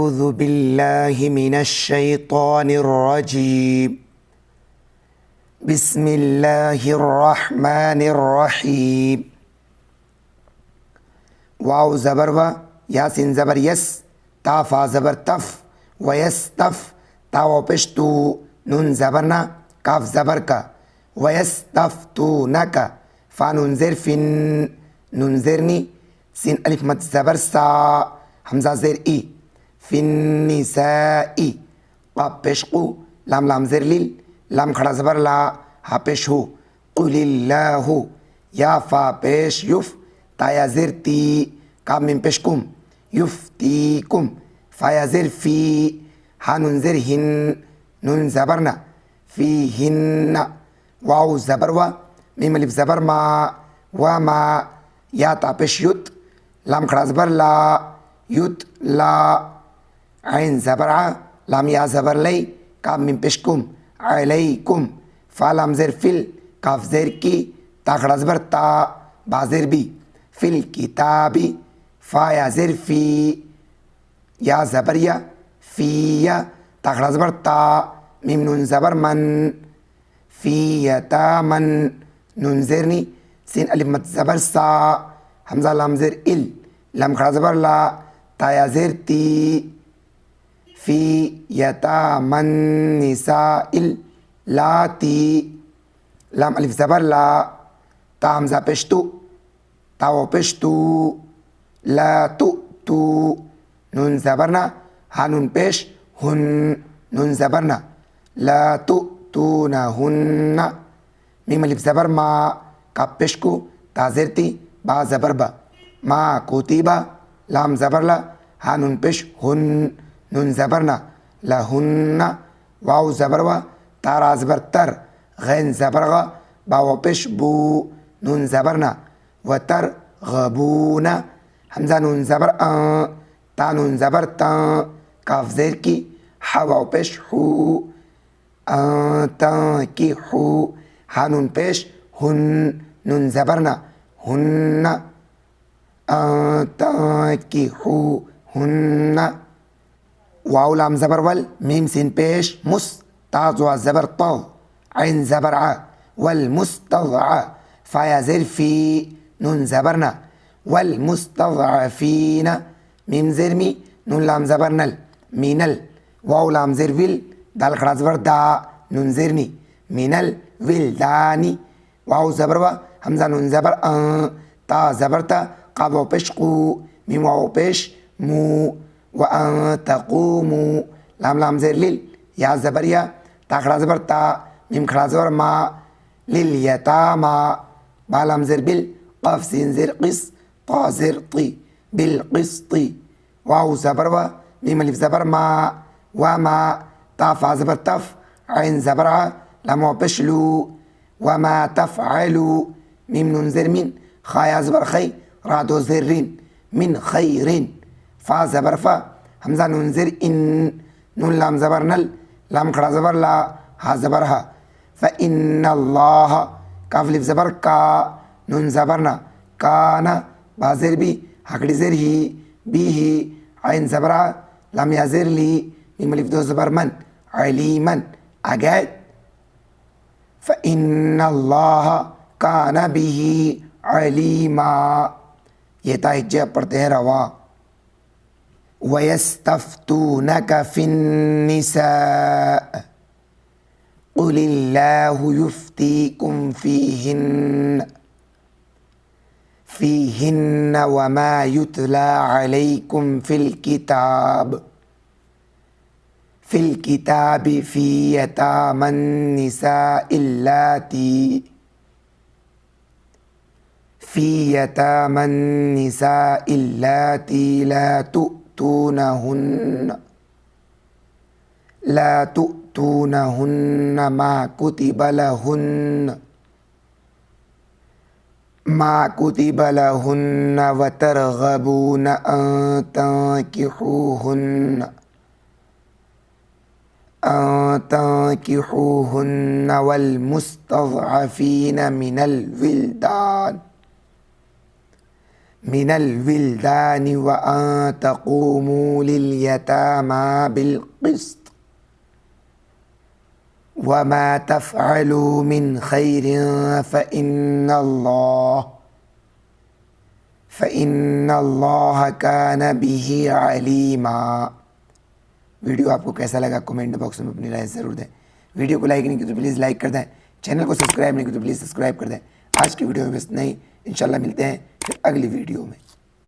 أعوذ بالله من الشيطان الرجيم بسم الله الرحمن الرحيم वाव ज़बर व यासिन ज़बर यस ताफ़ा ज़बर तफ़ वयस तफ़ ताव पेश तू नून ज़बर ना काफ ज़बर का वयस तफ़ तू न का फ़ा नून ज़ेर फ़िन नून ज़ेर नी सिन अलिफ मत ज़बर सा हमज़ा ज़ेर ई फ़िन निसाई क़ाफ पेश क़ु लाम लाम ज़ेर लिल लाम खड़ा ज़बर ला हा पेश हु क़ुलिल्लाहु या फ़ा पेश युफ़ ताया ज़ेर ती काम मिम पेश कुम युफ्तीकुम फ़ाया ज़ेर फ़ी हा नून ज़ेर हिन नून ज़बर ना फ़ी हिन्ना वाव ज़बर वा मीम अलिफ ज़बर मा वा मा या ता पेश युत लाम खड़ा ज़बर ला युत ला ऐन ज़बर आ लाम या ज़बर लई काम मिम पेश कुम अलैकुम फ़ा लाम ज़ेर फ़िल काफ ज़ेर की ता खड़ा ज़बर ता बा ज़ेर बी फ़िल किताबी फ़ा या ज़ेर फ़ी या ज़बर या फ़ी या ता खड़ा ज़बर ता मीम नून ज़बर मन फ़ी यता मन नून ज़ेर नी सिन अलिफ मत ज़बर सा हमज़ा लाम ज़ेर इल लाम खड़ा ज़बर ला ता या ज़ेर ती फ़ी यता मन निसा इल लाती लाम अलिफ ज़बर ला ता हमज़ा पेश तू ताव पेश तू ला तु तू नून ज़बर ना हा नून पेश हुन नून ज़बर ना ला तु तू ना हुन्ना मीम अलिफ ज़बर मा काफ पेश कु ता ज़ेर ती बा ज़बर बा मा कुतिबा लाम ज़बर ला हा नून पेश हुन नून ज़बर ना ला हुन्ना वाव ज़बर वा तारा ज़बर तर गैन ज़बर गा बाव पेश बू नून ज़बर ना व तर गबूना हमज़ा नून ज़बर ता नून ज़बर ता काफ ज़ेर की हा वाव पेश हु ता की हु हा नून पेश हुन नून ज़बर ना हुन्ना ता की हु हुन्ना वाव लाम ज़बर वल मीम सिन पेश मुस ता ज़वा ज़बर ता ऐन ज़बर आ वल मुस्तज़अ फ़ाया ज़ेर फ़ी नून ज़बर ना वल मुस्तज़अफ़ीना मीम ज़ेर मी नून लाम ज़बर नल मीनल वाव लाम ज़ेर विल दाल खड़ा ज़बर दा नून ज़ेर नी मीनल विल दानी वाव ज़बर वा हमज़ा नून ज़बर ता ज़बर ता क़ाफ वाव पेश क़ू मीम वाव पेश मू व तक़ूमू लाम लाम ज़ेर लिल या ज़बर या ता खड़ा ज़बर ता मीम खड़ा ज़बर मा लिल यतामा बा लाम ज़ेर बिल क़ाफ सिन ज़ेर क़िस ता ज़ेर ती बिल क़िस्ती वाव ज़बर वा मीम अलिफ ज़बर मा वा मा ता फ़ा ज़बर तफ़ ऐन ज़बर आ लाम वाव पेश लू व मा तफ़अलू मीम नून ज़ेर मिन ख़ा या ज़बर ख़ै रा दो ज़ेर रिन मिन ख़ैरिन फ़ा ज़बर फ़ा हमज़ा नून ज़ेर इन नून लाम ज़बर नल लाम खड़ा ज़बर ला हा ज़बर हा फ़इन्नल्लाह काफ लिफ ज़बर का नून ज़बर ना काना बा ज़ेर बी हकड़ी ज़ेर ही बी ही ऐन ज़बर आ लाम या ज़ेर ली मीम अलिफ दो ज़बर मन अलीमन आगे फ़इन्नल्लाह काना बिही अलीमा ये ताहिज्जा पढ़ते हैं रवा वयस्तफ्तूनक फ़िन्निसा क़ुलिल्लाहु युफ़्तीकुम फ़ीहिन्न वमा युतला अलैकुम फ़िल किताबि फ़ी यतामन निसाइल लाती ला तु'तूनहुन्न मा कुतिब लहुन्न व तरगबून अन तंकिहूहुन्न वल मुस्तज़अफ़ीन मिनल विल्दानि व अन तक़ूमू लिल-यतामा बिल-क़िस्त व मा तफ़अलू मिन खैरिन फ़इन्नल्लाह कान बिही अलीमा। वीडियो आपको कैसा लगा कमेंट बॉक्स में अपनी राय ज़रूर दें। वीडियो को लाइक नहीं की तो प्लीज़ लाइक कर दें, चैनल को सब्सक्राइब नहीं की तो प्लीज़ सब्सक्राइब कर दें। आज की वीडियो में बस नहीं, इंशाल्लाह मिलते हैं फिर अगली वीडियो में।